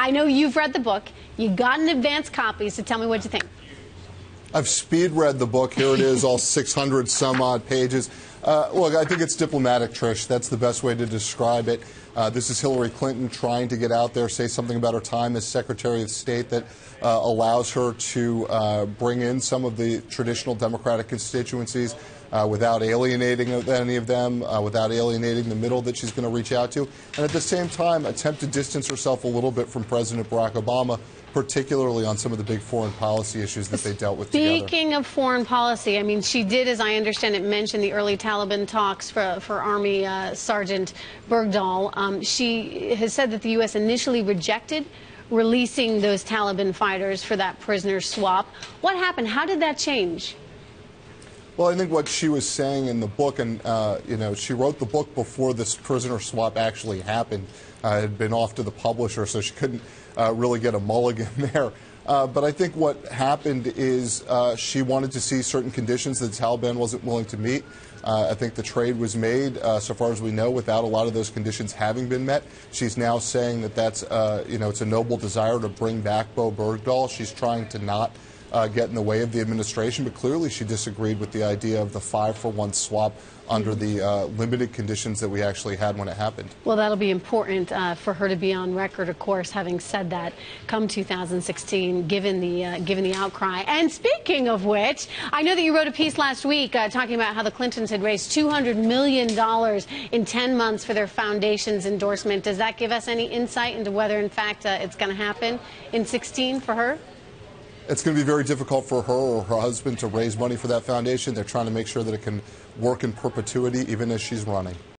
I know you've read the book. You got an advance copy, so tell me what you think. I've speed read the book. Here it is, all 600 some odd pages. Look, I think it's diplomatic, Trish. That's the best way to describe it. This is Hillary Clinton trying to get out there, say something about her time as Secretary of State that allows her to bring in some of the traditional Democratic constituencies without alienating any of them, without alienating the middle that she's going to reach out to, and at the same time attempt to distance herself a little bit from President Barack Obama, particularly on some of the big foreign policy issues that they dealt with together. Speaking of foreign policy, I mean, she did, as I understand it, mention the early Taliban talks for Army Sergeant Bergdahl. She has said that the U.S. initially rejected releasing those Taliban fighters for that prisoner swap. What happened? How did that change? Well, I think what she was saying in the book, and she wrote the book before this prisoner swap actually happened. It had been off to the publisher, so she couldn't really get a mulligan there. But I think what happened is she wanted to see certain conditions that the Taliban wasn't willing to meet. I think the trade was made, so far as we know, without a lot of those conditions having been met. She's now saying that that's, it's a noble desire to bring back Bo Bergdahl. She's trying to not get in the way of the administration, but clearly she disagreed with the idea of the 5-for-1 swap under the limited conditions that we actually had when it happened. Well, that'll be important for her to be on record, of course, having said that come 2016, given the outcry. And speaking of which, I know that you wrote a piece last week talking about how the Clintons had raised $200 million in 10 months for their foundation's endorsement. Does that give us any insight into whether, in fact, it's going to happen in 16 for her? It's going to be very difficult for her or her husband to raise money for that foundation. They're trying to make sure that it can work in perpetuity even as she's running.